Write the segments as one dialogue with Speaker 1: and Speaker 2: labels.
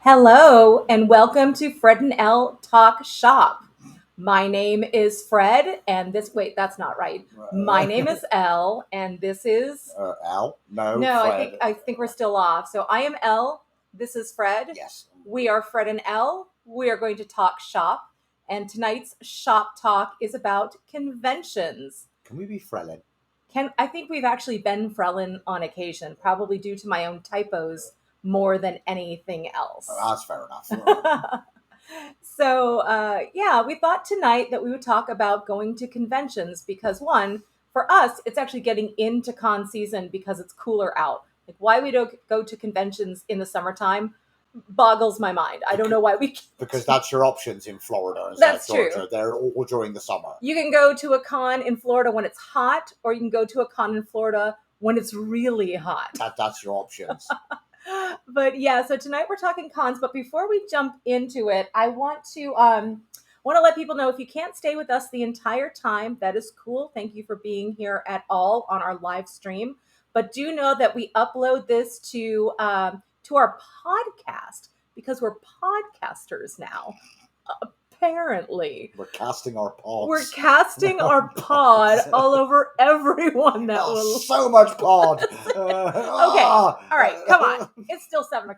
Speaker 1: Hello, and welcome to Fred and Elle Talk Shop. My name is Fred, and that's not right. My name is Elle, and this is.
Speaker 2: Al? No,
Speaker 1: No, I think
Speaker 2: Fred.
Speaker 1: I think we're still off. So I am Elle. This is Fred.
Speaker 2: Yes.
Speaker 1: We are Fred and Elle. We are going to talk shop, and tonight's shop talk is about conventions.
Speaker 2: Can we be Frelin?
Speaker 1: I think we've actually been Frelin on occasion, probably due to my own typos more than anything else.
Speaker 2: That's fair enough.
Speaker 1: Yeah, we thought tonight that we would talk about going to conventions because, one, for us, it's actually getting into con season because it's cooler out. Like, why we don't go to conventions in the summertime boggles my mind. I don't know why we can't.
Speaker 2: Because that's your options in Florida and South
Speaker 1: That's true.
Speaker 2: Georgia. They're all during the summer.
Speaker 1: You can go to a con in Florida when it's hot, or you can go to a con in Florida when it's really hot.
Speaker 2: That's your options.
Speaker 1: But yeah, so tonight we're talking cons. But before we jump into it, I want to let people know if you can't stay with us the entire time, that is cool. Thank you for being here at all on our live stream. But do know that we upload this to our podcast because we're podcasters now. Apparently,
Speaker 2: We're casting our pods.
Speaker 1: we're casting our pod all over everyone that will.
Speaker 2: So much pod.
Speaker 1: Okay, all right, come on. It's still 7:00.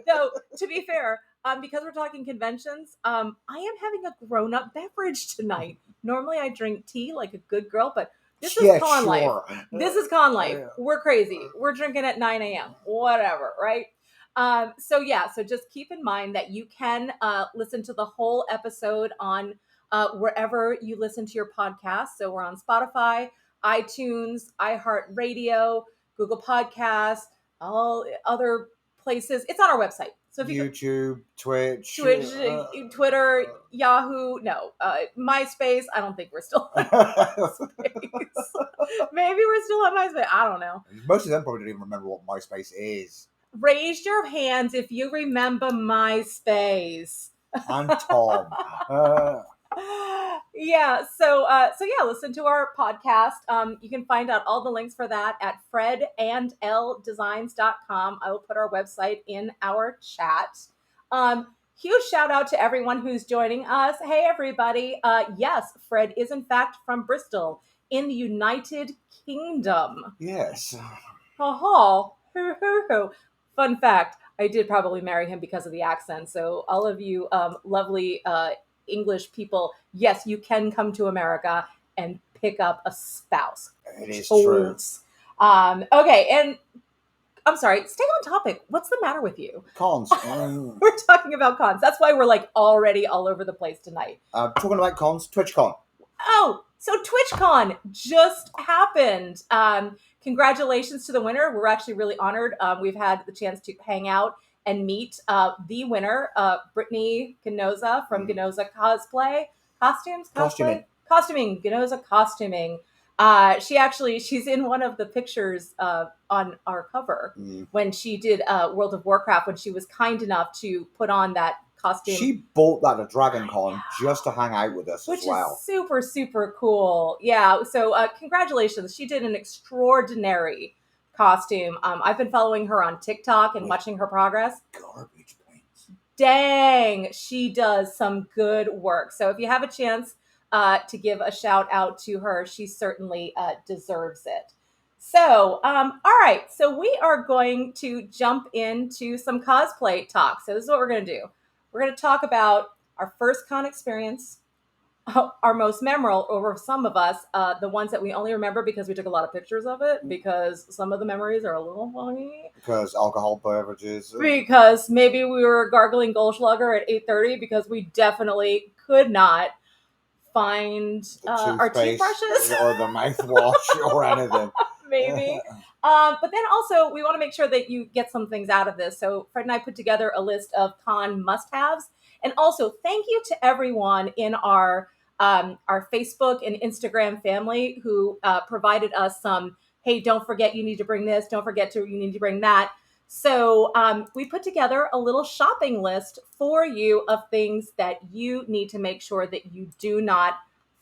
Speaker 1: Though, to be fair, because we're talking conventions, I am having a grown-up beverage tonight. Normally, I drink tea like a good girl, but this is con life. This is con life. We're crazy. We're drinking at 9 a.m. Whatever, right? So just keep in mind that you can listen to the whole episode on wherever you listen to your podcast. So we're on Spotify, iTunes, iHeartRadio, Google Podcasts, all other places. It's on our website. So if you
Speaker 2: YouTube, Twitch,
Speaker 1: Twitter, Yahoo, no, MySpace. I don't think we're still on MySpace. Maybe we're still on MySpace. I don't know.
Speaker 2: Most of them probably don't even remember what MySpace is.
Speaker 1: Raise your hands if you remember MySpace.
Speaker 2: I'm Tom.
Speaker 1: Listen to our podcast. You can find out all the links for that at fredandldesigns.com. I will put our website in our chat. Huge shout out to everyone who's joining us. Hey, everybody. Yes, Fred is in fact from Bristol in the United Kingdom.
Speaker 2: Yes.
Speaker 1: Ha ha. Fun fact, I did probably marry him because of the accent. So all of you lovely English people, yes, you can come to America and pick up a spouse.
Speaker 2: It is true.
Speaker 1: Okay, and I'm sorry, stay on topic. What's the matter with you?
Speaker 2: Cons.
Speaker 1: We're talking about cons. That's why we're like already all over the place tonight.
Speaker 2: Talking about cons, TwitchCon.
Speaker 1: Oh, so TwitchCon just happened. Congratulations to the winner. We're actually really honored. We've had the chance to hang out and meet the winner, Brittany Ganoza from Ganoza Cosplay. Costuming. Ganoza Costuming. She's in one of the pictures on our cover when she did World of Warcraft, when she was kind enough to put on that costume.
Speaker 2: She bought that at DragonCon just to hang out with us
Speaker 1: which
Speaker 2: as well.
Speaker 1: Is super, super cool. Yeah, so congratulations. She did an extraordinary costume. I've been following her on TikTok and watching her progress.
Speaker 2: Garbage paints.
Speaker 1: Dang, she does some good work. So if you have a chance to give a shout out to her, she certainly deserves it. So, all right. So we are going to jump into some cosplay talk. So this is what we're going to do. We're going to talk about our first con experience, our most memorable over some of us, the ones that we only remember because we took a lot of pictures of it, because some of the memories are a little funny.
Speaker 2: Because alcohol beverages.
Speaker 1: Because maybe we were gargling Goldschlager at 8:30 because we definitely could not find our toothbrushes.
Speaker 2: Or the mouthwash or anything.
Speaker 1: Maybe. But then also, we want to make sure that you get some things out of this. So Fred and I put together a list of con must-haves. And also, thank you to everyone in our Facebook and Instagram family who provided us some, hey, don't forget you need to bring this. Don't forget you need to bring that. So we put together a little shopping list for you of things that you need to make sure that you do not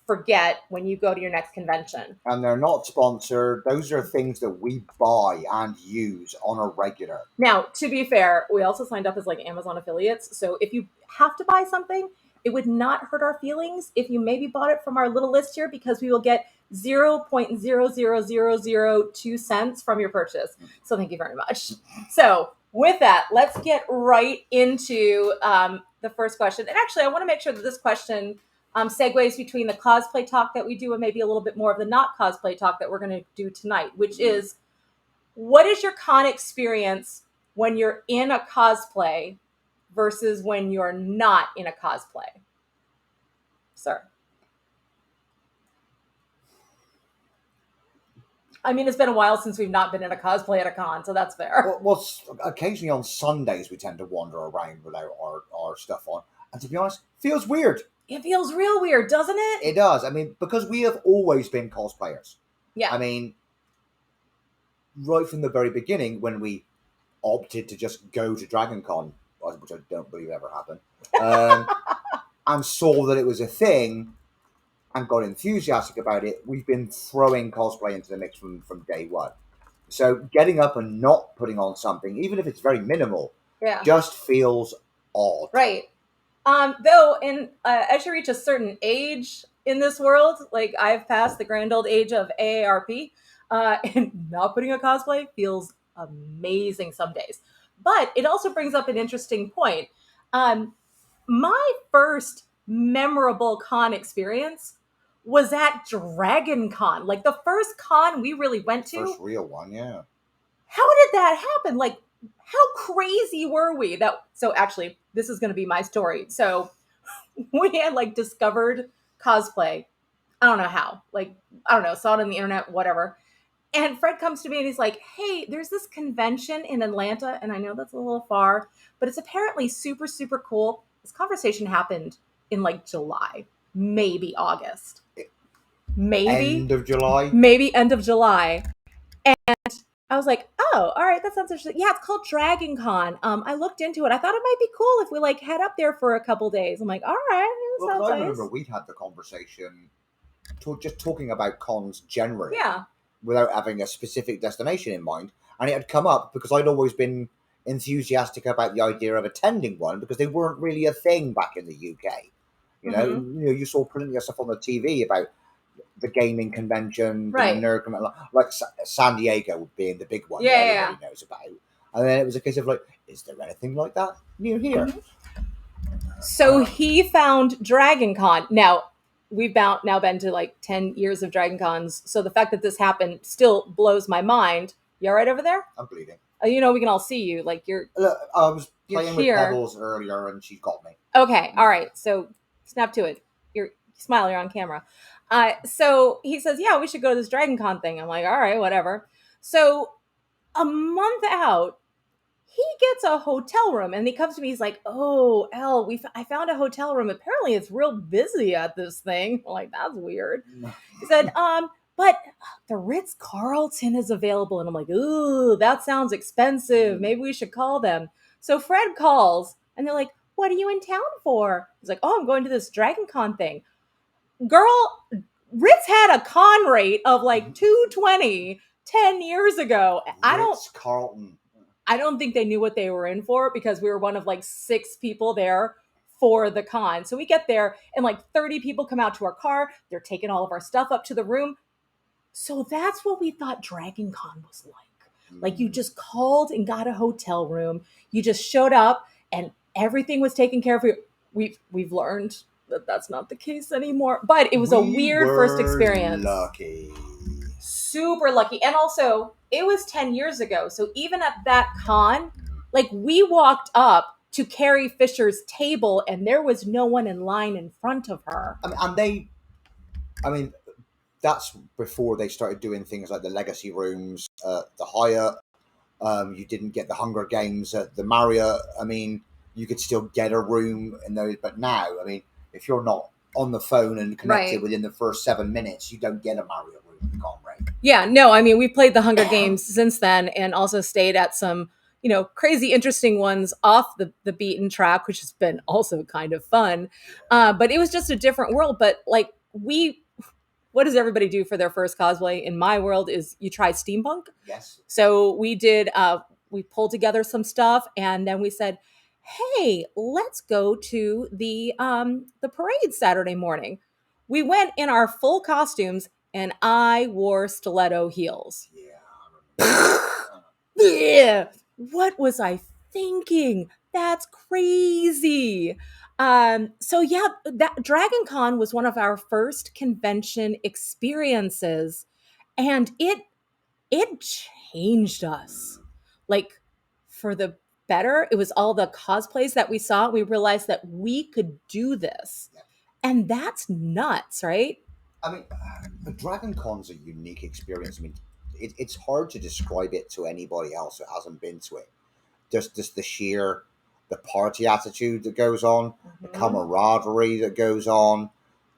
Speaker 1: forget when you go to your next convention.
Speaker 2: And they're not sponsored. Those are things that we buy and use on a regular.
Speaker 1: Now, to be fair, we also signed up as like Amazon affiliates. So if you have to buy something, it would not hurt our feelings if you maybe bought it from our little list here, because we will get 0.00002 cents from your purchase. So thank you very much. So with that, let's get right into the first question. And actually, I want to make sure that this question segues between the cosplay talk that we do and maybe a little bit more of the not cosplay talk that we're going to do tonight, which is, what is your con experience when you're in a cosplay versus when you're not in a cosplay? Sir. I mean, it's been a while since we've not been in a cosplay at a con, so that's fair.
Speaker 2: Well, occasionally on Sundays we tend to wander around without our stuff on. And to be honest, it feels weird.
Speaker 1: It feels real weird, doesn't it?
Speaker 2: It does. I mean, because we have always been cosplayers.
Speaker 1: Yeah.
Speaker 2: I mean, right from the very beginning, when we opted to just go to DragonCon, which I don't believe ever happened, and saw that it was a thing and got enthusiastic about it, we've been throwing cosplay into the mix from day one. So getting up and not putting on something, even if it's very minimal, just feels odd.
Speaker 1: Right. Though, as you reach a certain age in this world, like I've passed the grand old age of AARP, and not putting a cosplay feels amazing some days. But it also brings up an interesting point. My first memorable con experience was at DragonCon, like the first con we really went to.
Speaker 2: First real one, yeah.
Speaker 1: How did that happen? Like, how crazy were we? So actually, this is going to be my story. So we had like discovered cosplay. I don't know how. Like, I don't know, saw it on the internet, whatever. And Fred comes to me and he's like, hey, there's this convention in Atlanta, and I know that's a little far, but it's apparently super, super cool. This conversation happened in like July, maybe August. Maybe.
Speaker 2: End of July?
Speaker 1: Maybe end of July. And I was like, oh, all right, that sounds interesting. Yeah, it's called DragonCon. I looked into it. I thought it might be cool if we like head up there for a couple days. I'm like, all right.
Speaker 2: Well,
Speaker 1: sounds
Speaker 2: I remember
Speaker 1: nice.
Speaker 2: we'd had the conversation just talking about cons generally.
Speaker 1: Yeah.
Speaker 2: Without having a specific destination in mind. And it had come up because I'd always been enthusiastic about the idea of attending one because they weren't really a thing back in the UK. You know, you saw plenty of stuff on the TV about the gaming convention,
Speaker 1: right?
Speaker 2: The nerd convention, like San Diego being the big one
Speaker 1: that
Speaker 2: everybody knows about. And then it was a case of like, is there anything like that near here?
Speaker 1: Mm-hmm. So he found DragonCon. Now, we've now been to like 10 years of DragonCons. So the fact that this happened still blows my mind. You all right over there?
Speaker 2: I'm bleeding.
Speaker 1: You know, we can all see you. Like you're.
Speaker 2: I was playing with Pebbles earlier and she got me.
Speaker 1: Okay. All right. So snap to it. Smile. You're on camera. So he says, yeah, we should go to this DragonCon thing. I'm like, all right, whatever. So a month out, he gets a hotel room and he comes to me. He's like, oh, Elle, I found a hotel room. Apparently it's real busy at this thing. I'm like, that's weird. He said, but the Ritz-Carlton is available. And I'm like, ooh, that sounds expensive. Maybe we should call them. So Fred calls and they're like, what are you in town for? He's like, oh, I'm going to this DragonCon thing. Girl, Ritz had a con rate of like $220 10 years ago.
Speaker 2: Ritz-Carlton.
Speaker 1: I don't think they knew what they were in for because we were one of like 6 people there for the con. So we get there and like 30 people come out to our car. They're taking all of our stuff up to the room. So that's what we thought DragonCon was like. Like you just called and got a hotel room. You just showed up and everything was taken care of. We've learned that that's not the case anymore. But it was a weird first experience.
Speaker 2: Lucky.
Speaker 1: Super lucky. And also, it was 10 years ago. So even at that con, like we walked up to Carrie Fisher's table and there was no one in line in front of her.
Speaker 2: I mean, that's before they started doing things like the Legacy Rooms, the Hyatt. You didn't get the Hunger Games at the Marriott. I mean, you could still get a room in those. But now, I mean, if you're not on the phone and connected within the first 7 minutes, you don't get a Marriott room in the con, right?
Speaker 1: Yeah, no, I mean, we played the Hunger Games since then and also stayed at some, crazy, interesting ones off the beaten track, which has been also kind of fun. But it was just a different world. But like what does everybody do for their first cosplay? In my world, is you try steampunk.
Speaker 2: Yes.
Speaker 1: So we pulled together some stuff, and then we said, hey, let's go to the parade Saturday morning. We went in our full costumes, and I wore stiletto heels.
Speaker 2: Yeah.
Speaker 1: Yeah. What was I thinking? That's crazy. So yeah, that DragonCon was one of our first convention experiences, and it changed us. Like, for the better. It was all the cosplays that we saw. We realized that we could do this. And that's nuts, right?
Speaker 2: I mean, the DragonCon's a unique experience. I mean, it's hard to describe it to anybody else that hasn't been to it. Just the party attitude that goes on, the camaraderie that goes on,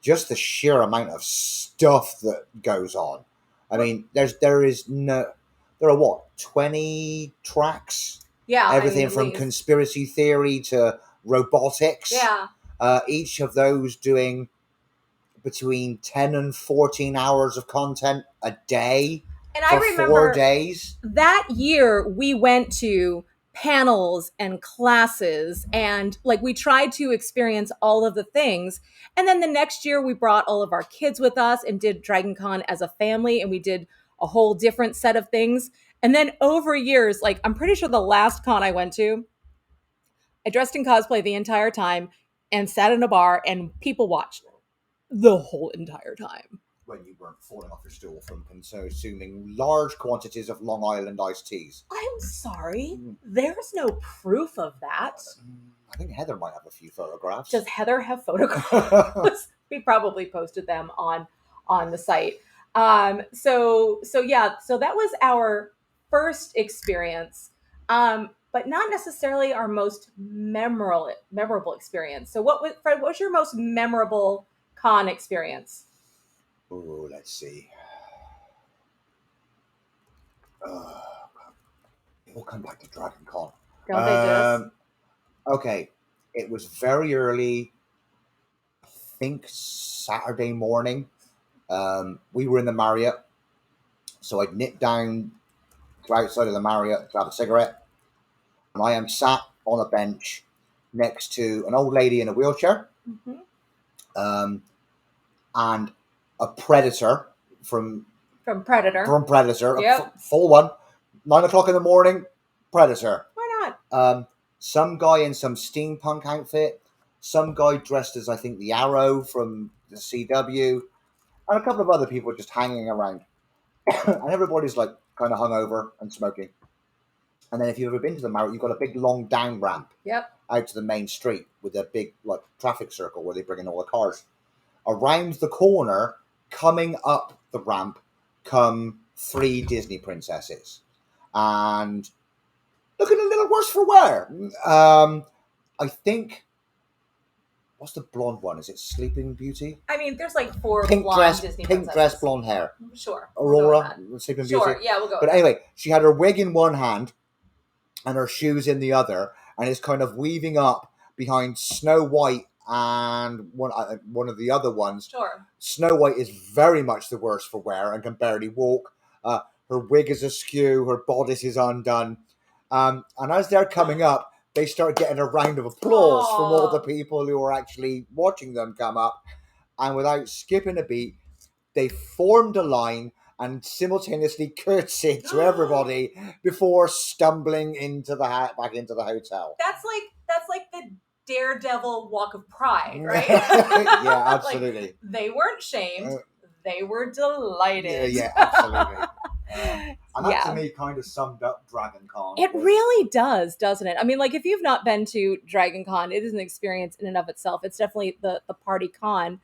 Speaker 2: just the sheer amount of stuff that goes on. I mean, there are what, 20 tracks?
Speaker 1: Yeah.
Speaker 2: Everything from conspiracy theory to robotics.
Speaker 1: Yeah.
Speaker 2: Each of those doing between 10 and 14 hours of content a day.
Speaker 1: And I remember
Speaker 2: 4 days.
Speaker 1: That year we went to panels and classes, and like we tried to experience all of the things. And then the next year we brought all of our kids with us and did DragonCon as a family, and we did a whole different set of things. And then over years, like I'm pretty sure the last con I went to, I dressed in cosplay the entire time and sat in a bar and people watched the whole entire time.
Speaker 2: When you weren't falling off your stool from consuming large quantities of Long Island iced teas.
Speaker 1: I'm sorry. There's no proof of that.
Speaker 2: I think Heather might have a few photographs.
Speaker 1: Does Heather have photographs? We probably posted them on the site. So that was our first experience, but not necessarily our most memorable experience. So Fred, what was your most memorable con experience?
Speaker 2: Oh, let's see. We'll come back to DragonCon.
Speaker 1: Don't they just?
Speaker 2: Okay, it was very early. I think Saturday morning. We were in the Marriott, so I'd nipped down to outside of the Marriott to have a cigarette, and I am sat on a bench next to an old lady in a wheelchair, and a predator from Predator,
Speaker 1: Yep.
Speaker 2: Full one, 9 o'clock in the morning, Predator.
Speaker 1: Why not?
Speaker 2: Some guy in some steampunk outfit, some guy dressed as I think the Arrow from the CW, and a couple of other people just hanging around, and everybody's like kind of hungover and smoking. And then if you've ever been to the Marriott, you've got a big long down ramp out to the main street with a big like traffic circle where they bring in all the cars. Around the corner, coming up the ramp, come 3 Disney princesses, and looking a little worse for wear. I think, what's the blonde one? Is it Sleeping Beauty?
Speaker 1: I mean, there's like 4
Speaker 2: pink
Speaker 1: blonde
Speaker 2: dress,
Speaker 1: Disney
Speaker 2: pink
Speaker 1: princesses.
Speaker 2: dress, blonde hair.
Speaker 1: Sure.
Speaker 2: Aurora, Sleeping Beauty.
Speaker 1: Sure, yeah, we'll go.
Speaker 2: But anyway, she had her wig in one hand and her shoes in the other, and is kind of weaving up behind Snow White and one of the other ones.
Speaker 1: Sure.
Speaker 2: Snow White is very much the worst for wear and can barely walk. Her wig is askew, her bodice is undone. And as they're coming up, they start getting a round of applause from all the people who are actually watching them come up. And without skipping a beat, they formed a line and simultaneously curtsied to everybody before stumbling back into the hotel.
Speaker 1: That's like the Daredevil walk of pride, right?
Speaker 2: Yeah, absolutely.
Speaker 1: Like, they weren't shamed. They were delighted.
Speaker 2: Yeah, absolutely. And that to me kind of summed up DragonCon.
Speaker 1: It really does, doesn't it? I mean, like if you've not been to DragonCon, it is an experience in and of itself. It's definitely the party con.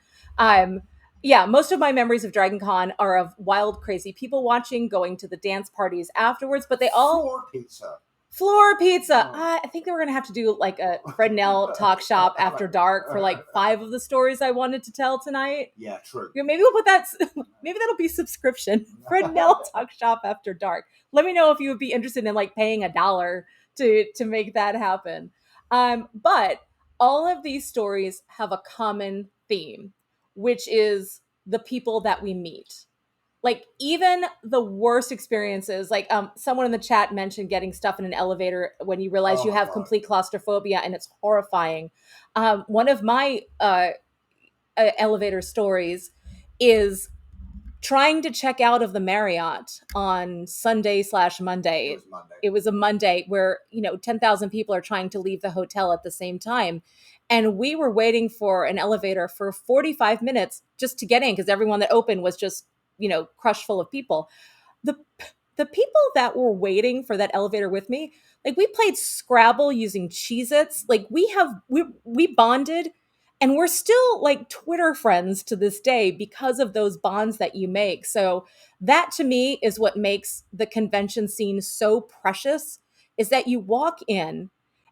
Speaker 1: Yeah, most of my memories of DragonCon are of wild, crazy people watching, going to the dance parties afterwards, but they all... Floor pizza. I think they were going to have to do like a Fred and Elle talk shop after dark for like 5 of the stories I wanted to tell tonight.
Speaker 2: Yeah, true.
Speaker 1: Maybe we'll put that, maybe that'll be subscription. Fred and Elle talk shop after dark. Let me know if you would be interested in like paying $1 to make that happen. But all of these stories have a common theme. which is the people that we meet. Like even the worst experiences, like someone in the chat mentioned getting stuff in an elevator when you realize you have complete claustrophobia and it's horrifying. One of my elevator stories is trying to check out of the Marriott on Sunday/Monday.
Speaker 2: It was Monday.
Speaker 1: It was a Monday where, 10,000 people are trying to leave the hotel at the same time. And we were waiting for an elevator for 45 minutes just to get in because everyone that opened was just, crushed full of people. The the people that were waiting for that elevator with me, like we played Scrabble using Cheez-Its. Like we bonded and we're still like Twitter friends to this day because of those bonds that you make. So that to me is what makes the convention scene so precious is that you walk in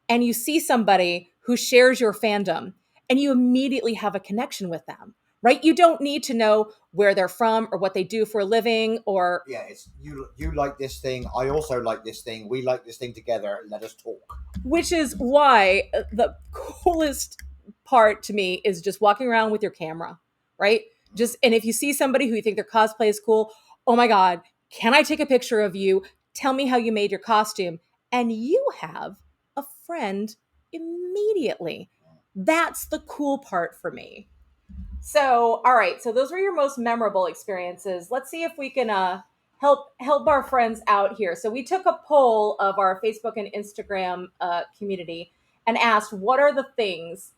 Speaker 1: and you see somebody who shares your fandom and you immediately have a connection with them, right? You don't need to know where they're from or what they do for a living or
Speaker 2: it's you like this thing, I also like this thing, we like this thing together, let us talk.
Speaker 1: which is why the coolest part to me is just walking around with your camera, right? And if you see somebody who you think their cosplay is cool, oh my God, can I take a picture of you? Tell me how you made your costume. And you have a friend immediately. That's the cool part for me. So, all right. So those were your most memorable experiences. Let's see if we can help our friends out here. So we took a poll of our Facebook and Instagram community and asked, what are the things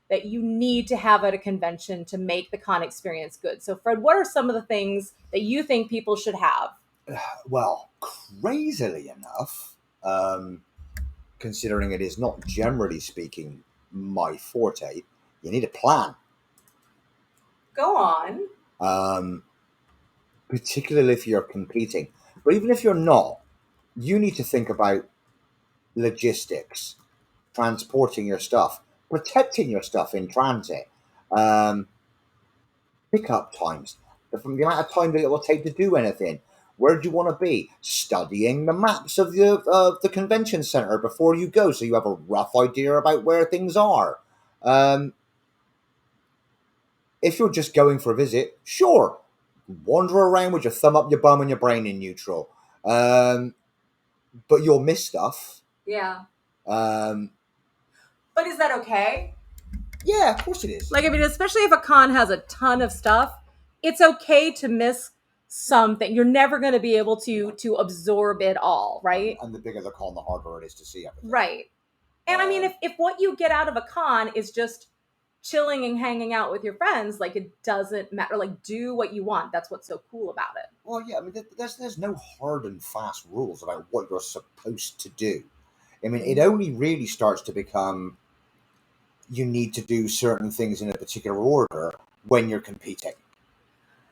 Speaker 1: that you need to have at a convention to make the con experience good? So, Fred, what are some of the things that you think people should have?
Speaker 2: Well, crazily enough, considering it is not generally speaking my forte, you need a plan.
Speaker 1: Go on.
Speaker 2: Particularly if you're competing. But even if you're not, you need to think about logistics, transporting your stuff, protecting your stuff in transit, pickup times, from the amount of time that it will take to do anything. Where do you want to be? Studying the maps of the convention center before you go, so you have a rough idea about where things are. If you're just going for a visit, sure, wander around with your thumb up your bum and your brain in neutral. But you'll miss stuff.
Speaker 1: Yeah.
Speaker 2: Um,
Speaker 1: But is that okay?
Speaker 2: Yeah, of course it is.
Speaker 1: Like, I mean, especially if a con has a ton of stuff, it's okay to miss something. You're never going to be able to absorb it all, right?
Speaker 2: And the bigger the con, the harder it is to see everything.
Speaker 1: Right. And I mean, if what you get out of a con is just chilling and hanging out with your friends, like it doesn't matter. Like, do what you want. That's what's so cool about it.
Speaker 2: Well, yeah, I mean, there's no hard and fast rules about what you're supposed to do. I mean, it only really starts to become you need to do certain things in a particular order when you're competing.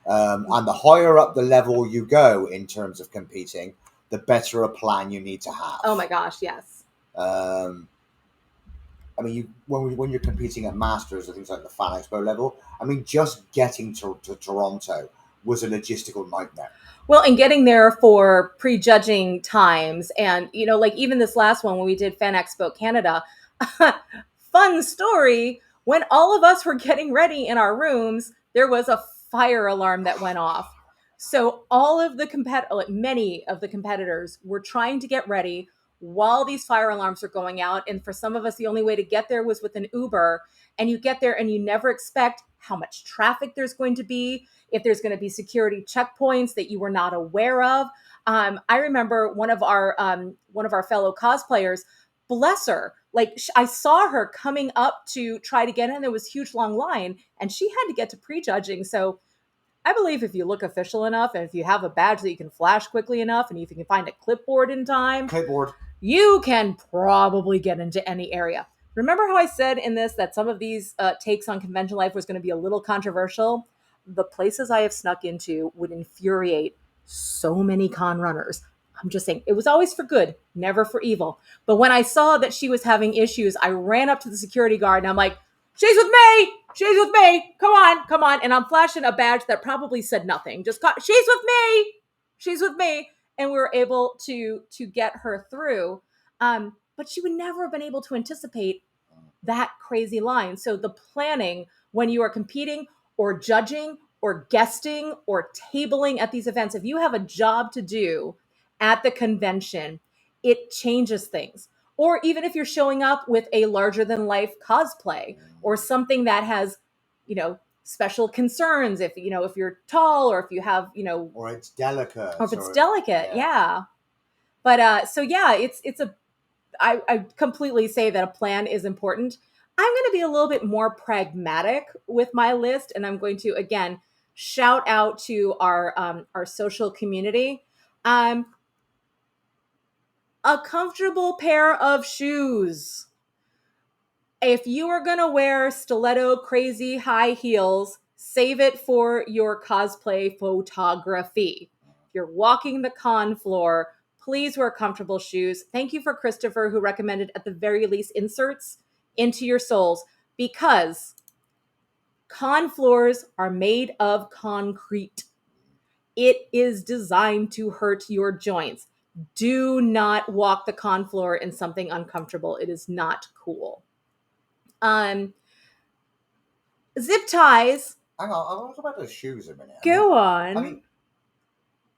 Speaker 2: And the higher up the level you go in terms of competing, the better a plan you need to have.
Speaker 1: Oh my gosh, yes.
Speaker 2: I mean, when you're competing at Masters or things like the Fan Expo level, I mean, just getting to Toronto was a logistical nightmare.
Speaker 1: Well, and getting there for prejudging times. And, like even this last one when we did Fan Expo Canada, fun story, when all of us were getting ready in our rooms, there was a fire alarm that went off. So all of the many of the competitors were trying to get ready while these fire alarms were going out. And for some of us, the only way to get there was with an Uber. And you get there and you never expect how much traffic there's going to be, if there's going to be security checkpoints that you were not aware of. I remember one of our fellow cosplayers, bless her, like I saw her coming up to try to get in. There was a huge long line and she had to get to prejudging. So I believe if you look official enough and if you have a badge that you can flash quickly enough and if you can find a clipboard in time, you can probably get into any area. Remember how I said in this that some of these takes on convention life was going to be a little controversial? The places I have snuck into would infuriate so many con runners. I'm just saying, it was always for good, never for evil. But when I saw that she was having issues, I ran up to the security guard and I'm like, she's with me. She's with me. Come on, come on. And I'm flashing a badge that probably said nothing. She's with me. She's with me. And we were able to get her through. But she would never have been able to anticipate that crazy line. So the planning when you are competing or judging or guesting or tabling at these events, if you have a job to do at the convention, it changes things. Or even if you're showing up with a larger than life cosplay or something that has, special concerns, if you're tall, or if you have,
Speaker 2: or it's delicate,
Speaker 1: or if it's delicate. Yeah. But so yeah, I completely say that a plan is important. I'm going to be a little bit more pragmatic with my list, and I'm going to again shout out to our social community. A comfortable pair of shoes. If you are going to wear stiletto crazy high heels, save it for your cosplay photography. If you're walking the con floor, please wear comfortable shoes. Thank you for Christopher, who recommended at the very least inserts into your soles, because con floors are made of concrete. It is designed to hurt your joints. Do not walk the con floor in something uncomfortable. It is not cool. Zip ties.
Speaker 2: Hang on, I'll talk about the shoes a minute.
Speaker 1: Go on.
Speaker 2: I mean,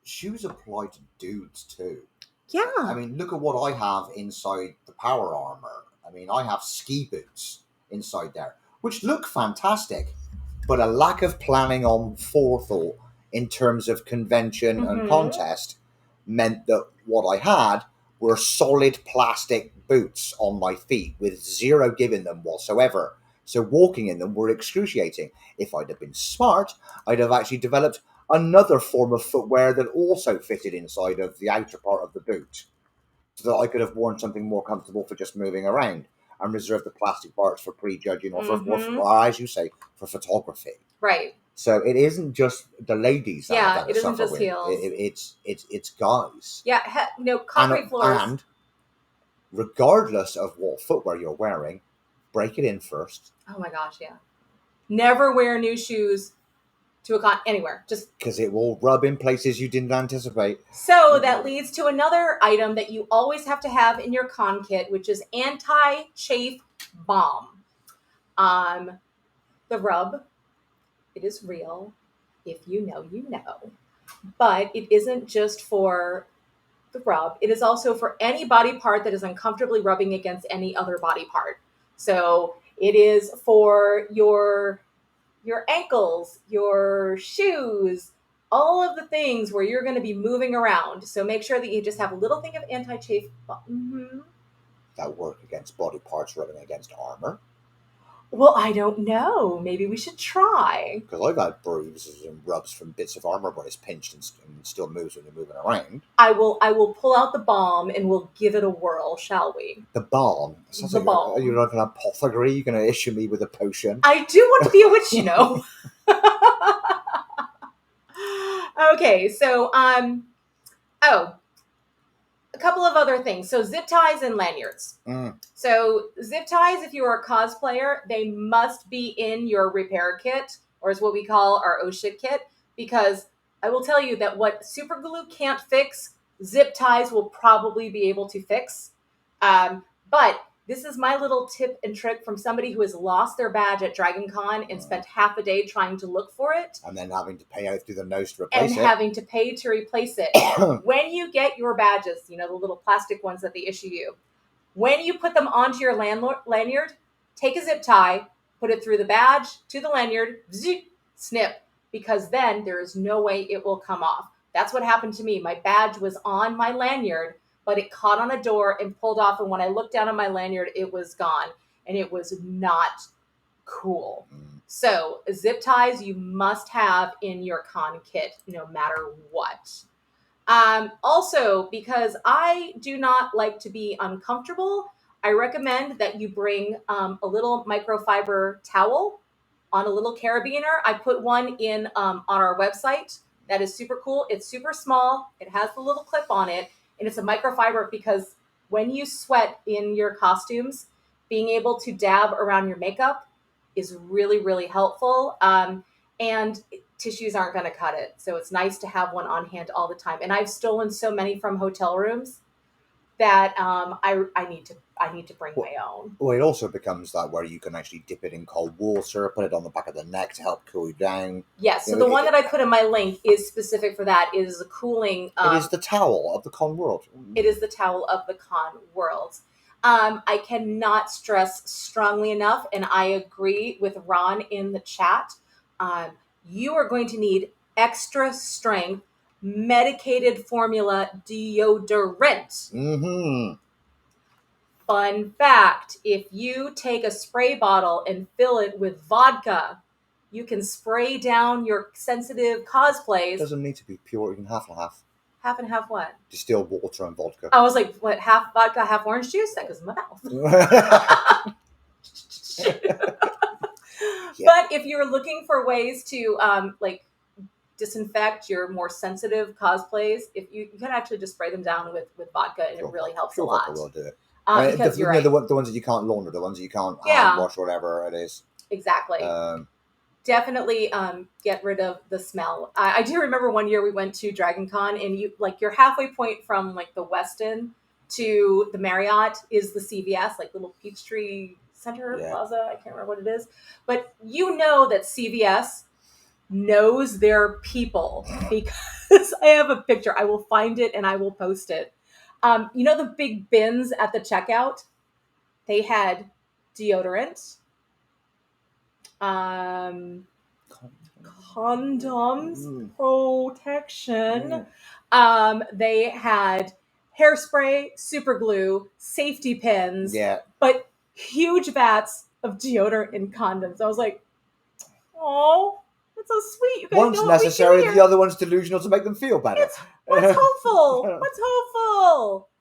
Speaker 2: shoes apply to dudes too.
Speaker 1: Yeah.
Speaker 2: I mean, look at what I have inside the power armor. I mean, I have ski boots inside there, which look fantastic, but a lack of planning on forethought in terms of convention and contest meant that what I had were solid plastic boots on my feet with zero give in them whatsoever. So walking in them were excruciating. If I'd have been smart, I'd have actually developed another form of footwear that also fitted inside of the outer part of the boot, so that I could have worn something more comfortable for just moving around and reserve the plastic parts for prejudging or or, as you say, for photography.
Speaker 1: Right.
Speaker 2: So it isn't just the ladies that
Speaker 1: it isn't just
Speaker 2: with.
Speaker 1: heels.
Speaker 2: It's guys.
Speaker 1: Yeah, concrete floors.
Speaker 2: And regardless of what footwear you're wearing, break it in first.
Speaker 1: Oh my gosh, yeah. Never wear new shoes to a con anywhere. Just
Speaker 2: because it will rub in places you didn't anticipate.
Speaker 1: So that leads to another item that you always have to have in your con kit, which is anti-chafe balm. The rub, it is real. If you know, you know. But it isn't just for the rub. It is also for any body part that is uncomfortably rubbing against any other body part. So it is for your ankles, your shoes, all of the things where you're going to be moving around. So make sure that you just have a little thing of anti-chafe.
Speaker 2: That work against body parts rubbing against armor?
Speaker 1: Well, I don't know. Maybe we should try.
Speaker 2: Because I've had bruises and rubs from bits of armor when it's pinched and still moves when you're moving around.
Speaker 1: I will pull out the balm and we'll give it a whirl, shall we?
Speaker 2: The balm?
Speaker 1: The balm.
Speaker 2: You're like an apothecary? You're going to issue me with a potion?
Speaker 1: I do want to be a witch, you know. Okay, so, a couple of other things. So zip ties and lanyards. So zip ties, if you're a cosplayer, they must be in your repair kit, or is what we call our oh shit kit, because I will tell you that what super glue can't fix, zip ties will probably be able to fix. But this is my little tip and trick from somebody who has lost their badge at DragonCon and spent half a day trying to look for it.
Speaker 2: And then having to pay out through the nose to replace it.
Speaker 1: And having to pay to replace it. When you get your badges, the little plastic ones that they issue you, when you put them onto your lanyard, take a zip tie, put it through the badge to the lanyard, snip, because then there is no way it will come off. That's what happened to me. My badge was on my lanyard, but it caught on a door and pulled off. And when I looked down at my lanyard, it was gone. And it was not cool. So zip ties you must have in your con kit, no matter what. Also, because I do not like to be uncomfortable, I recommend that you bring a little microfiber towel on a little carabiner. I put one in on our website. That is super cool. It's super small. It has the little clip on it. And it's a microfiber because when you sweat in your costumes, being able to dab around your makeup is really, really helpful. And tissues aren't going to cut it. So it's nice to have one on hand all the time. And I've stolen so many from hotel rooms. that I need to bring my own.
Speaker 2: Well, it also becomes that where you can actually dip it in cold water, put it on the back of the neck to help cool you down.
Speaker 1: Yes, so the one that I put in my link is specific for that. It is a cooling.
Speaker 2: It is the towel of the con world.
Speaker 1: It is the towel of the con world. I cannot stress strongly enough, and I agree with Ron in the chat. You are going to need extra strength medicated formula deodorant.
Speaker 2: Mm-hmm.
Speaker 1: Fun fact, if you take a spray bottle and fill it with vodka, you can spray down your sensitive cosplays.
Speaker 2: It doesn't need to be pure, even half and half.
Speaker 1: Half and half what?
Speaker 2: Distilled water and vodka.
Speaker 1: I was like, what, half vodka, half orange juice? That goes in my mouth.
Speaker 2: Yeah.
Speaker 1: But if you're looking for ways to disinfect your more sensitive cosplays, if you can actually just spray them down with vodka, and it really helps a lot.
Speaker 2: Vodka will do it.
Speaker 1: Because you're right.
Speaker 2: The ones that you can't launder, the ones that you can't hand wash, or whatever it is.
Speaker 1: Exactly. Definitely get rid of the smell. I do remember one year we went to DragonCon, and you're halfway point from like the Westin to the Marriott is the CVS, like little Peachtree Center Plaza. I can't remember what it is, but you know that CVS knows their people because I have a picture. I will find it and I will post it. You know the big bins at the checkout? They had deodorant, condoms, protection. They had hairspray, super glue, safety pins, but huge vats of deodorant and condoms. I was like, oh, that's so sweet. You guys
Speaker 2: one's
Speaker 1: know
Speaker 2: necessary, the other one's delusional to make them feel better.
Speaker 1: One's hopeful.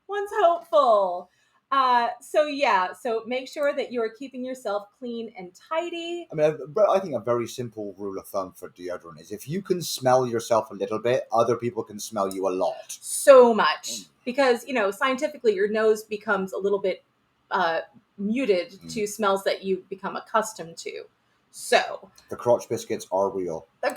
Speaker 1: One's hopeful. So make sure that you are keeping yourself clean and tidy.
Speaker 2: I mean, I think a very simple rule of thumb for deodorant is if you can smell yourself a little bit, other people can smell you a lot.
Speaker 1: So much. Because, scientifically, your nose becomes a little bit muted to smells that you become accustomed to. So
Speaker 2: the crotch biscuits are real.
Speaker 1: I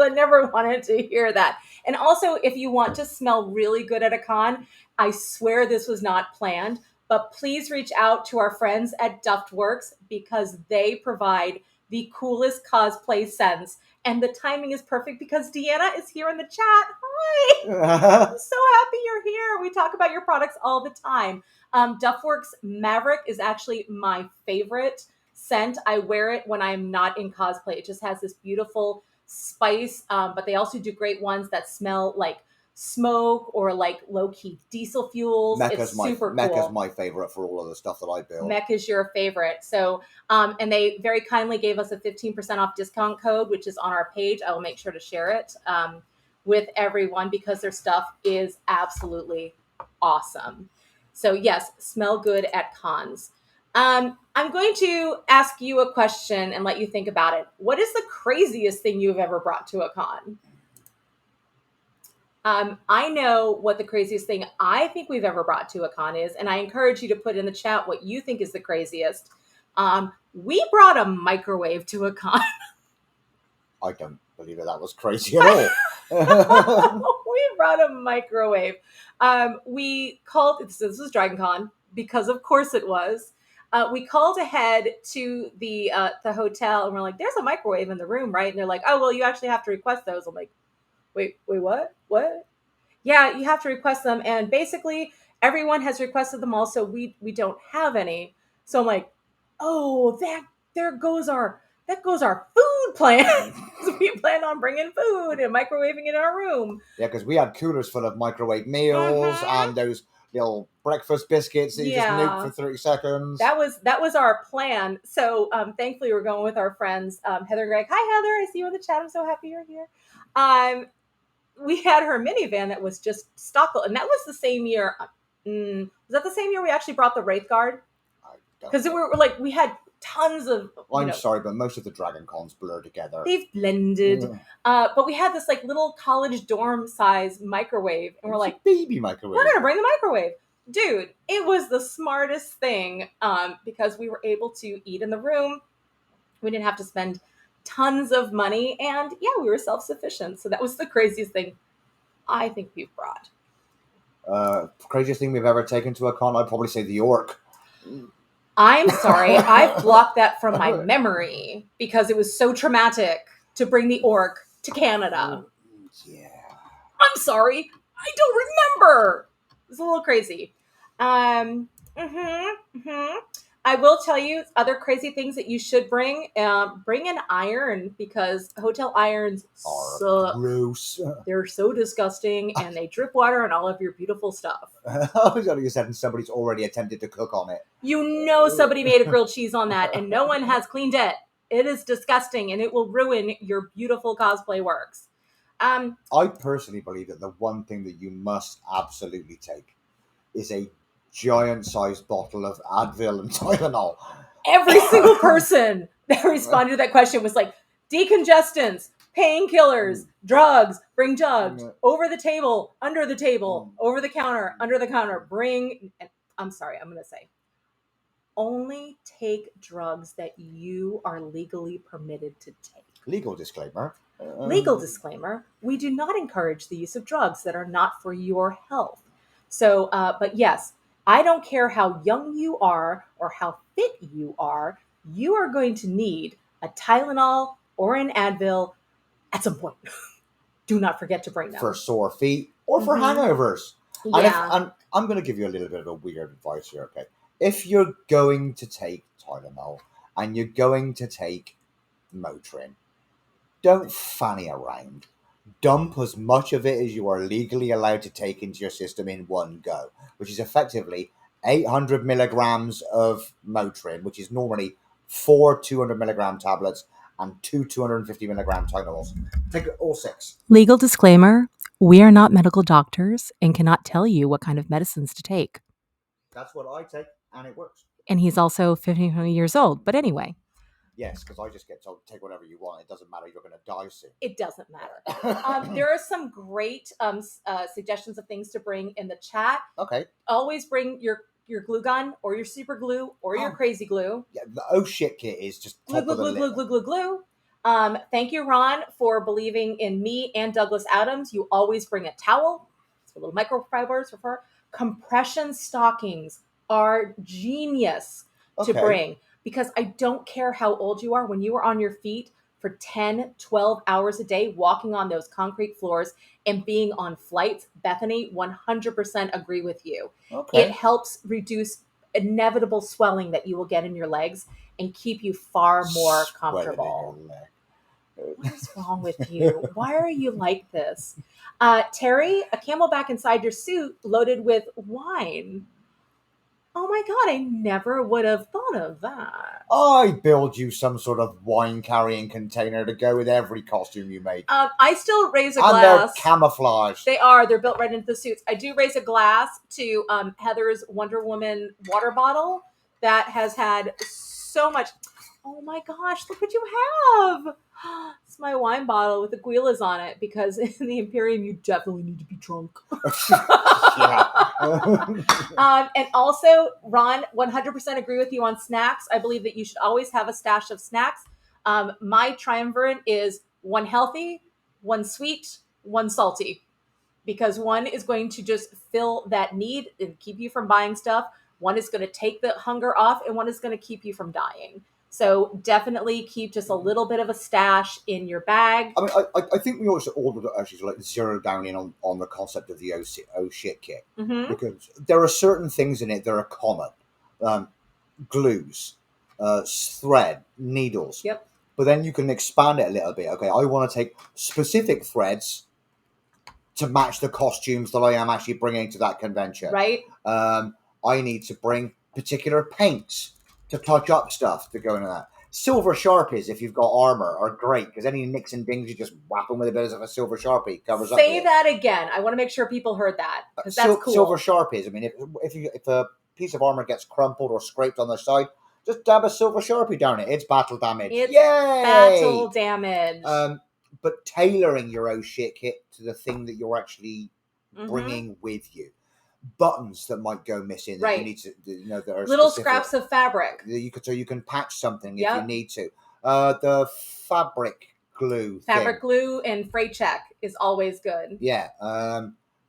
Speaker 1: never wanted to hear that. And also, if you want to smell really good at a con, I swear this was not planned, but please reach out to our friends at Duftworks because they provide the coolest cosplay scents. And the timing is perfect because Deanna is here in the chat. Hi! I'm so happy you're here. We talk about your products all the time. Duftworks Maverick is actually my favorite scent. I wear it when I'm not in cosplay. It just has this beautiful spice, but they also do great ones that smell like smoke or like low-key diesel fuels. It's super cool.
Speaker 2: Mecca's my favorite for all of the stuff that I build.
Speaker 1: Mecca's your favorite. So, and they very kindly gave us a 15% off discount code, which is on our page. I will make sure to share it with everyone because their stuff is absolutely awesome. So yes, smell good at cons. I'm going to ask you a question and let you think about it. What is the craziest thing you've ever brought to a con? I know what the craziest thing I think we've ever brought to a con is, and I encourage you to put in the chat what you think is the craziest. We brought a microwave to a con.
Speaker 2: I don't believe that was crazy at all.
Speaker 1: We brought a microwave. We called, this was DragonCon, because of course it was. We called ahead to the hotel and we're like, there's a microwave in the room, right? And they're like, oh, well, you actually have to request those. I'm like, wait, what? What? Yeah, you have to request them. And basically everyone has requested them all. So we don't have any. So I'm like, oh, there goes our food plan. We plan on bringing food and microwaving it in our room.
Speaker 2: Yeah, because we had coolers full of microwave meals and those little breakfast biscuits that you just nuke for 30 seconds.
Speaker 1: That was our plan. So thankfully we're going with our friends, Heather and Greg. Hi, Heather. I see you in the chat. I'm so happy you're here. We had her minivan that was just stock. And that was the same year. Was that the same year we actually brought the Wraith Guard? Because we had tons of.
Speaker 2: I'm sorry, but most of the DragonCons blur together.
Speaker 1: They've blended. But we had this like little college dorm size microwave, and we're like,
Speaker 2: baby microwave.
Speaker 1: We're gonna bring the microwave, dude. It was the smartest thing because we were able to eat in the room. We didn't have to spend tons of money, and we were self-sufficient. So that was the craziest thing I think we've brought.
Speaker 2: Craziest thing we've ever taken to a con, I'd probably say the York.
Speaker 1: I'm sorry, I've blocked that from my memory because it was so traumatic to bring the orc to Canada.
Speaker 2: Yeah.
Speaker 1: I'm sorry, I don't remember. It's a little crazy. I will tell you other crazy things that you should bring. Bring an iron because hotel irons suck.
Speaker 2: Gross.
Speaker 1: They're so disgusting and they drip water on all of your beautiful stuff.
Speaker 2: I was going to say somebody's already attempted to cook on it.
Speaker 1: You know somebody made a grilled cheese on that and no one has cleaned it. It is disgusting and it will ruin your beautiful cosplay works.
Speaker 2: I personally believe that the one thing that you must absolutely take is a giant-sized bottle of Advil and Tylenol.
Speaker 1: Every single person that responded to that question was like, decongestants, painkillers, drugs, bring jugs, over the table, under the table, over the counter, under the counter, I'm sorry, I'm going to say, only take drugs that you are legally permitted to take.
Speaker 2: Legal disclaimer.
Speaker 1: Legal disclaimer, we do not encourage the use of drugs that are not for your health. So, but yes, I don't care how young you are or how fit you are going to need a Tylenol or an Advil at some point. Do not forget to bring them.
Speaker 2: For sore feet or for hangovers.
Speaker 1: Yeah.
Speaker 2: And I'm going to give you a little bit of a weird advice here, okay? If you're going to take Tylenol and you're going to take Motrin, don't fanny around. Dump as much of it as you are legally allowed to take into your system in one go, which is effectively 800 milligrams of Motrin, which is normally 4 200 milligram tablets and 250 milligram Tylenols. Take all 6.
Speaker 1: Legal disclaimer, we are not medical doctors and cannot tell you what kind of medicines to take.
Speaker 2: That's what I take, and it works.
Speaker 1: And he's also 15 years old, but anyway.
Speaker 2: Yes, because I just get told, take whatever you want. It doesn't matter. You're going to die soon.
Speaker 1: It doesn't matter. There are some great suggestions of things to bring in the chat.
Speaker 2: Okay.
Speaker 1: Always bring your glue gun or your super glue or your crazy glue.
Speaker 2: Yeah, the oh shit kit is just
Speaker 1: glue, glue. Thank you, Ron, for believing in me and Douglas Adams. You always bring a towel. It's for little microfibers. Compression stockings are genius to bring. Because I don't care how old you are, when you are on your feet for 10, 12 hours a day, walking on those concrete floors and being on flights, Bethany, 100% agree with you. Okay. It helps reduce inevitable swelling that you will get in your legs and keep you far more comfortable. What is wrong with you? Why are you like this? Terry, a camelback inside your suit loaded with wine. Oh my God, I never would have thought of that.
Speaker 2: I build you some sort of wine-carrying container to go with every costume you make.
Speaker 1: I still raise a glass.
Speaker 2: And they're camouflaged.
Speaker 1: They are. They're built right into the suits. I do raise a glass to Heather's Wonder Woman water bottle that has had so much... Oh my gosh, look what you have. It's my wine bottle with the Guilas on it because in the Imperium, you definitely need to be drunk. And also, Ron, 100% agree with you on snacks. I believe that you should always have a stash of snacks. My triumvirate is one healthy, one sweet, one salty, because one is going to just fill that need and keep you from buying stuff. One is going to take the hunger off, and one is going to keep you from dying. So definitely keep just a little bit of a stash in your bag.
Speaker 2: I mean, I think we also ordered actually like zero down in on the concept of the oh shit kit. Mm-hmm. Because there are certain things in it that are common. Glues, thread, needles.
Speaker 1: Yep.
Speaker 2: But then you can expand it a little bit. Okay, I want to take specific threads to match the costumes that I am actually bringing to that convention.
Speaker 1: Right.
Speaker 2: I need to bring particular paints to touch up stuff to go into that. Silver Sharpies, if you've got armor, are great because any nicks and dings, you just whap them with a bit of a silver Sharpie. Covers
Speaker 1: Say up that again. I want to make sure people heard that because that's cool.
Speaker 2: Silver Sharpies. I mean, if a piece of armor gets crumpled or scraped on the side, just dab a silver Sharpie down it. It's battle damage.
Speaker 1: It's battle damage.
Speaker 2: But tailoring your oh shit kit to the thing that you're actually bringing with you. Buttons that might go missing that you need to, that are
Speaker 1: little
Speaker 2: specific.
Speaker 1: Scraps of fabric.
Speaker 2: So you can patch something if you need to. The fabric glue.
Speaker 1: Fabric glue and freight check is always good.
Speaker 2: Yeah.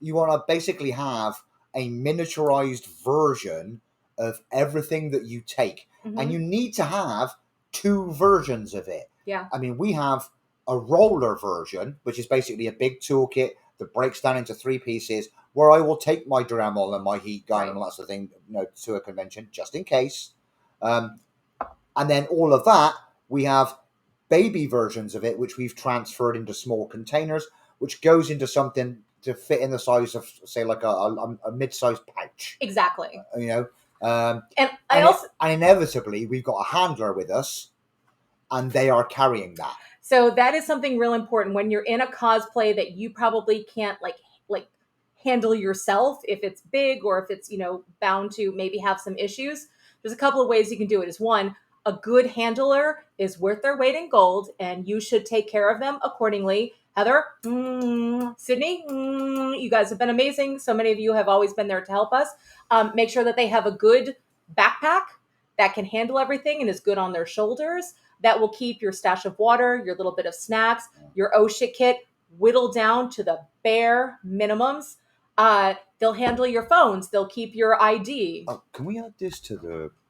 Speaker 2: You want to basically have a miniaturized version of everything that you take. And you need to have 2 versions of it.
Speaker 1: Yeah.
Speaker 2: I mean, we have a roller version, which is basically a big toolkit that breaks down into 3 pieces, where I will take my Dremel and my heat gun and all that sort of thing, to a convention, just in case. And then all of that, we have baby versions of it, which we've transferred into small containers, which goes into something to fit in the size of, say, like a mid-sized pouch.
Speaker 1: Exactly.
Speaker 2: And inevitably, we've got a handler with us, and they are carrying that.
Speaker 1: So that is something real important when you're in a cosplay that you probably can't like handle yourself if it's big or if it's, bound to maybe have some issues. There's a couple of ways you can do it. Is one, a good handler is worth their weight in gold, and you should take care of them accordingly. Heather, Sydney, you guys have been amazing. So many of you have always been there to help us. Make sure that they have a good backpack that can handle everything and is good on their shoulders. That will keep your stash of water, your little bit of snacks, your oh shit kit whittled down to the bare minimums. They'll handle your phones. They'll keep your ID.
Speaker 2: Oh, can we add this to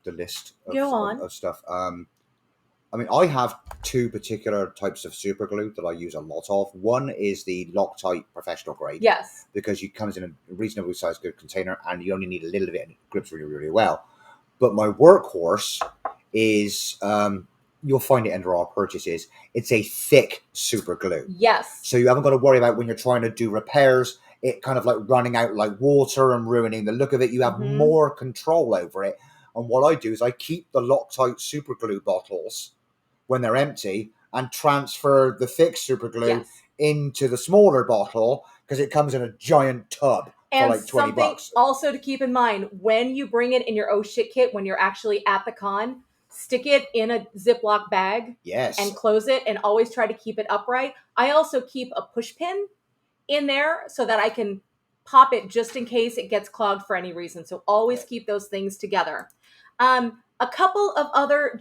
Speaker 2: the list
Speaker 1: of
Speaker 2: stuff? I mean, I have 2 particular types of super glue that I use a lot of. One is the Loctite professional grade.
Speaker 1: Yes.
Speaker 2: Because it comes in a reasonably sized good container, and you only need a little bit, and it grips really, really well. But my workhorse is, you'll find it under our purchases, it's a thick super glue.
Speaker 1: Yes.
Speaker 2: So you haven't got to worry about when you're trying to do repairs, it kind of like running out like water and ruining the look of it. You have more control over it. And what I do is I keep the Loctite super glue bottles when they're empty and transfer the thick super glue into the smaller bottle, because it comes in a giant tub for like $20.
Speaker 1: Something also to keep in mind, when you bring it in your oh shit kit, when you're actually at the con, stick it in a Ziploc bag.
Speaker 2: Yes.
Speaker 1: And close it, and always try to keep it upright. I also keep a push pin in there so that I can pop it just in case it gets clogged for any reason. So always keep those things together. A couple of other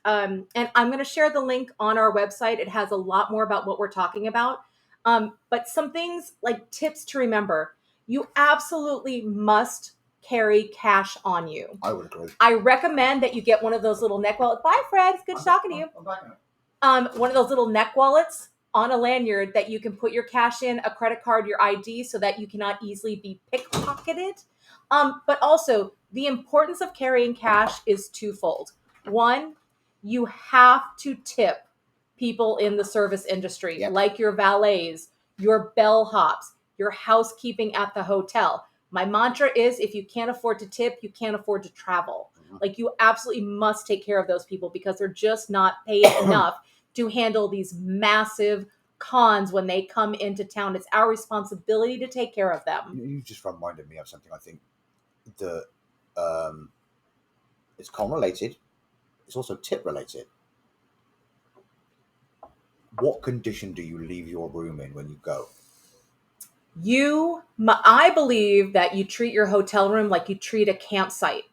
Speaker 1: and I'm going to share the link on our website. It has a lot more about what we're talking about. But some things like tips to remember. You absolutely must carry cash on you.
Speaker 2: I would agree.
Speaker 1: I recommend that you get one of those little neck wallets. Bye, Fred. It's good talking to you.
Speaker 2: I'm back
Speaker 1: One of those little neck wallets on a lanyard that you can put your cash in, a credit card, your ID, so that you cannot easily be pickpocketed. But also, the importance of carrying cash is twofold. One, you have to tip people in the service industry, like your valets, your bellhops, your housekeeping at the hotel. My mantra is, if you can't afford to tip, you can't afford to travel. Like, you absolutely must take care of those people, because they're just not paid enough to handle these massive cons when they come into town. It's our responsibility to take care of them.
Speaker 2: You just reminded me of something. I think that it's con related. It's also tip related. What condition do you leave your room in when you go?
Speaker 1: I believe that you treat your hotel room like you treat a campsite.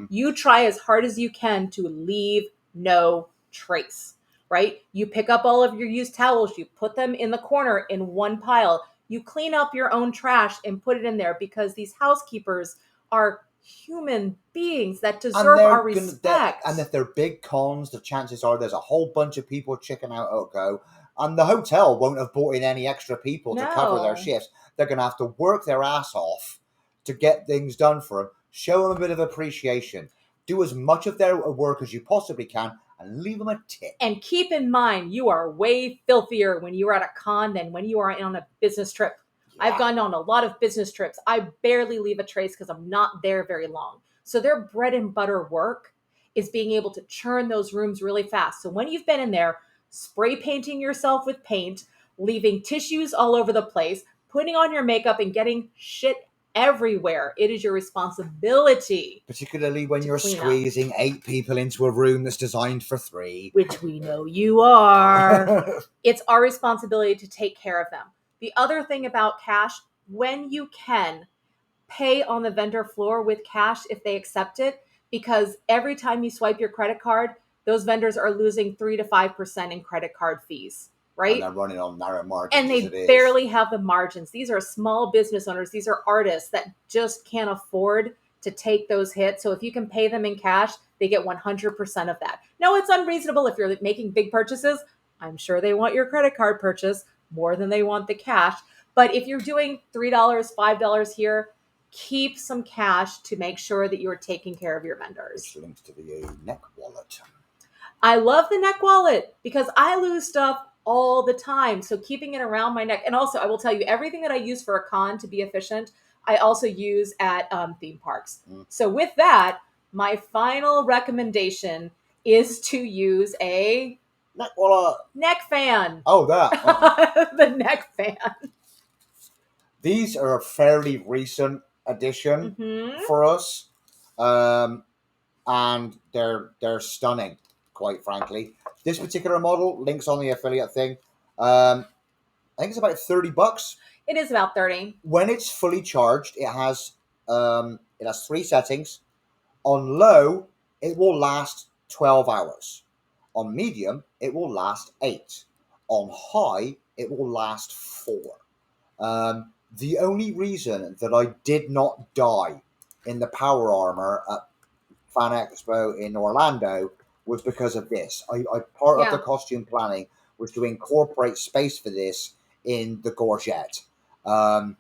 Speaker 1: You try as hard as you can to leave no trace, right? You pick up all of your used towels, you put them in the corner in one pile. You clean up your own trash and put it in there, because these housekeepers are human beings that deserve our respect.
Speaker 2: And if they're big cons, the chances are there's a whole bunch of people checking out at go, and the hotel won't have brought in any extra people to cover their shifts. They're going to have to work their ass off to get things done for them. Show them a bit of appreciation. Do as much of their work as you possibly can, and leave them a tip.
Speaker 1: And keep in mind, you are way filthier when you are at a con than when you are on a business trip. I've gone on a lot of business trips. I barely leave a trace because I'm not there very long. So their bread and butter work is being able to churn those rooms really fast. So when you've been in there, spray painting yourself with paint, leaving tissues all over the place, putting on your makeup, and getting shit everywhere, it is your responsibility.
Speaker 2: Particularly when you're squeezing 8 people into a room that's designed for 3.
Speaker 1: Which we know you are. It's our responsibility to take care of them. The other thing about cash, when you can, pay on the vendor floor with cash if they accept it, because every time you swipe your credit card, those vendors are losing 3 to 5% in credit card fees. right?
Speaker 2: And they're running on narrow margins.
Speaker 1: And they barely have the margins. These are small business owners. These are artists that just can't afford to take those hits. So if you can pay them in cash, they get 100% of that. No, it's unreasonable if you're making big purchases. I'm sure they want your credit card purchase more than they want the cash. But if you're doing $3, $5 here, keep some cash to make sure that you're taking care of your vendors.
Speaker 2: Which links to the neck wallet.
Speaker 1: I love the neck wallet because I lose stuff all the time. So keeping it around my neck. And also, I will tell you, everything that I use for a con to be efficient, I also use at theme parks. So with that, my final recommendation is to use a
Speaker 2: neck wallet.
Speaker 1: Neck fan.
Speaker 2: Oh, that.
Speaker 1: The neck fan.
Speaker 2: These are a fairly recent addition for us. And they're stunning, quite frankly. This particular model, links on the affiliate thing. I think it's about $30.
Speaker 1: It is about 30.
Speaker 2: When it's fully charged, it has 3 settings. On low, it will last 12 hours. On medium, it will last 8. On high, it will last 4. The only reason that I did not die in the power armor at Fan Expo in Orlando was because of this. Part of the costume planning was to incorporate space for this in the gorget. And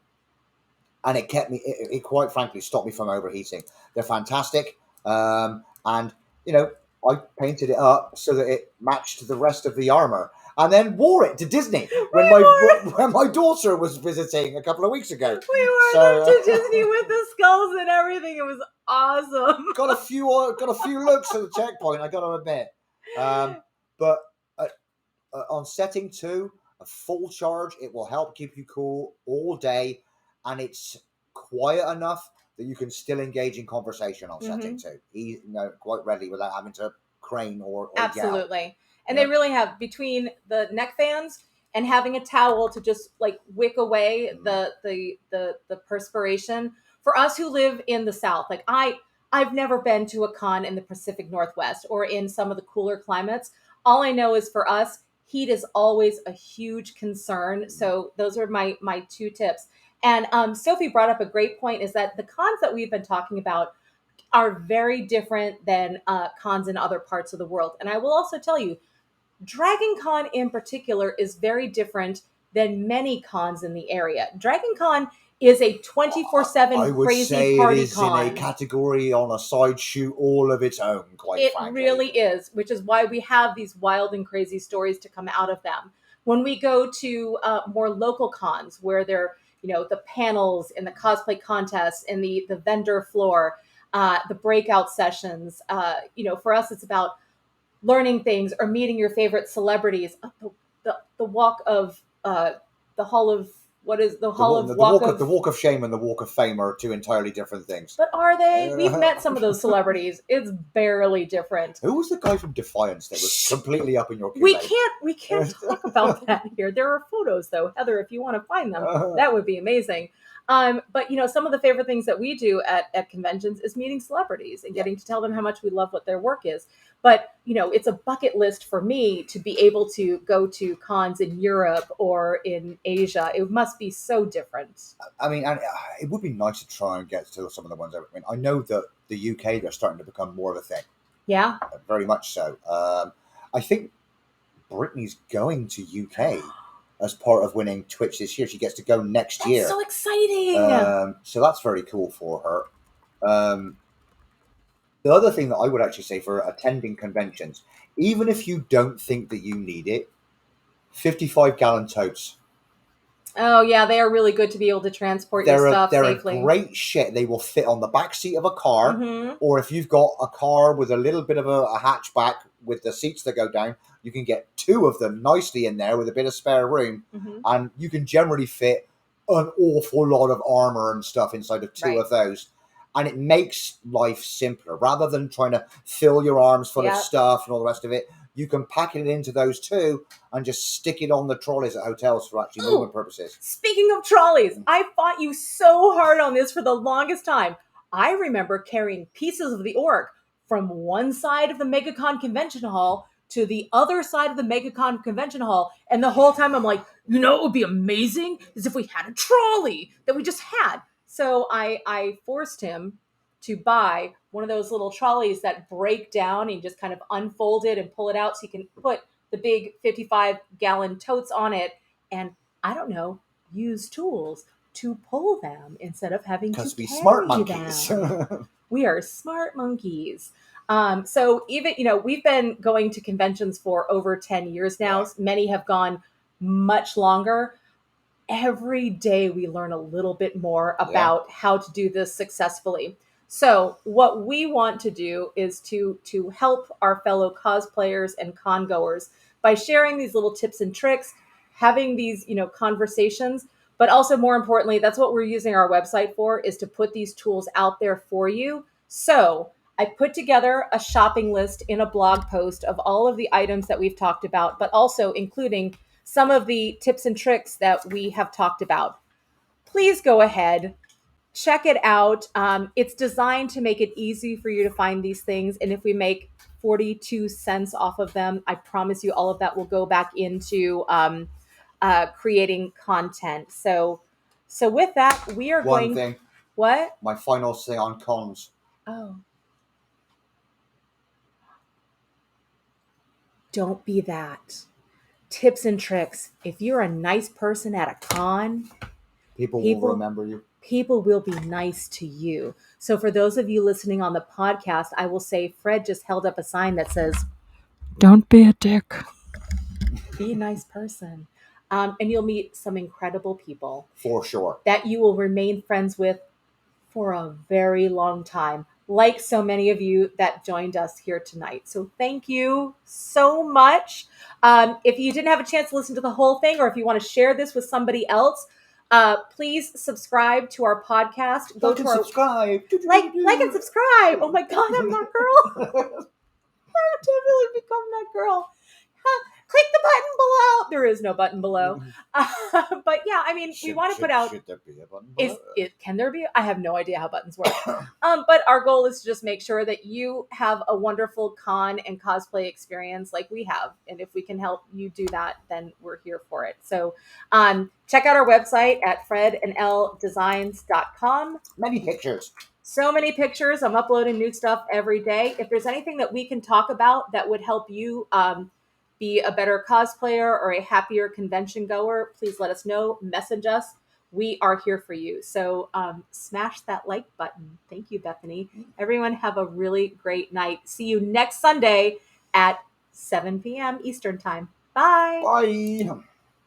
Speaker 2: it kept me, it quite frankly stopped me from overheating. They're fantastic. And, you know, I painted it up so that it matched the rest of the armor and then wore it to Disney when my daughter was visiting a couple of weeks ago.
Speaker 1: We wore them to Disney with the skulls and everything. It was awesome.
Speaker 2: Got a few looks at the checkpoint, I got to admit. But on setting 2, a full charge, it will help keep you cool all day, and it's quiet enough that you can still engage in conversation on setting 2. Quite readily without having to crane or
Speaker 1: absolutely
Speaker 2: yell.
Speaker 1: And they really have, between the neck fans and having a towel to just like wick away the perspiration. For us who live in the South, like I've never been to a con in the Pacific Northwest or in some of the cooler climates. All I know is for us, heat is always a huge concern. So those are my 2 tips. And Sophie brought up a great point, is that the cons that we've been talking about are very different than cons in other parts of the world. And I will also tell you, DragonCon in particular is very different than many cons in the area. DragonCon is a 24/7 crazy party
Speaker 2: it is
Speaker 1: con.
Speaker 2: in a category on a side shoot all of its own, quite frankly. It
Speaker 1: really is, which is why we have these wild and crazy stories to come out of them. When we go to more local cons where they're, the panels and the cosplay contests and the vendor floor, the breakout sessions, for us, it's about learning things or meeting your favorite celebrities. The walk of the hall of the walk
Speaker 2: of shame and the walk of fame are 2 entirely different things.
Speaker 1: But are they? We've met some of those celebrities. It's barely different.
Speaker 2: Who was the guy from Defiance that was completely up in your
Speaker 1: We can't talk about that here. There are photos though, Heather. If you want to find them, that would be amazing. But some of the favorite things that we do at conventions is meeting celebrities and getting to tell them how much we love what their work is. But, it's a bucket list for me to be able to go to cons in Europe or in Asia. It must be so different.
Speaker 2: I mean, and it would be nice to try and get to some of the ones. I know that the UK, they're starting to become more of a thing.
Speaker 1: Yeah.
Speaker 2: Very much so. I think Brittany's going to UK as part of winning Twitch this year. She gets to go next year.
Speaker 1: That's so exciting.
Speaker 2: So that's very cool for her. The other thing that I would actually say for attending conventions, even if you don't think that you need it, 55-gallon totes.
Speaker 1: Oh, yeah, they are really good to be able to transport your stuff safely.
Speaker 2: They're a great shit. They will fit on the back seat of a car, or if you've got a car with a little bit of a hatchback with the seats that go down, you can get 2 of them nicely in there with a bit of spare room, and you can generally fit an awful lot of armor and stuff inside of 2 of those. And it makes life simpler. Rather than trying to fill your arms full of stuff and all the rest of it, you can pack it into those 2 and just stick it on the trolleys at hotels for actually movement purposes.
Speaker 1: Speaking of trolleys, I fought you so hard on this for the longest time. I remember carrying pieces of the orc from one side of the MegaCon convention hall to the other side of the MegaCon convention hall. And the whole time I'm like, it would be amazing is if we had a trolley that we just had. So I forced him to buy one of those little trolleys that break down and just kind of unfold it and pull it out so you can put the big 55-gallon totes on it. And I don't know, use tools to pull them instead of having to
Speaker 2: Because we
Speaker 1: carry
Speaker 2: smart monkeys.
Speaker 1: them. We are smart monkeys. So even, we've been going to conventions for over 10 years now.
Speaker 2: Yeah.
Speaker 1: Many have gone much longer. Every day we learn a little bit more about how to do this successfully. So what we want to do is to help our fellow cosplayers and con goers by sharing these little tips and tricks, having these, conversations, but also more importantly, that's what we're using our website for, is to put these tools out there for you. So I put together a shopping list in a blog post of all of the items that we've talked about, but also including some of the tips and tricks that we have talked about. Please go ahead, check it out. It's designed to make it easy for you to find these things. And if we make 42 cents off of them, I promise you all of that will go back into creating content. So with that, we are
Speaker 2: One
Speaker 1: going...
Speaker 2: thing.
Speaker 1: What?
Speaker 2: My final say on cons.
Speaker 1: Oh. Don't be that. Tips and tricks. If you're a nice person at a con,
Speaker 2: People will remember you.
Speaker 1: People will be nice to you. So for those of you listening on the podcast, I will say Fred just held up a sign that says, "Don't be a dick. Be a nice person." And you'll meet some incredible people.
Speaker 2: For sure.
Speaker 1: That you will remain friends with for a very long time, like so many of you that joined us here tonight. So thank you so much. If you didn't have a chance to listen to the whole thing, or if you want to share this with somebody else, please subscribe to our podcast. Go to our
Speaker 2: subscribe.
Speaker 1: Like and subscribe. Oh my God, I'm that girl. I've definitely become that girl. Click the button below. There is no button below. But yeah, I mean, we want to put out...
Speaker 2: Should there be a button below?
Speaker 1: Can there be? I have no idea how buttons work. But our goal is to just make sure that you have a wonderful con and cosplay experience like we have. And if we can help you do that, then we're here for it. So check out our website at fredandelldesigns.com.
Speaker 2: Many pictures.
Speaker 1: So many pictures. I'm uploading new stuff every day. If there's anything that we can talk about that would help you be a better cosplayer or a happier convention goer, please let us know. Message us. We are here for you. So smash that like button. Thank you, Bethany. Everyone have a really great night. See you next Sunday at 7 p.m. Eastern Time. Bye.
Speaker 2: Bye.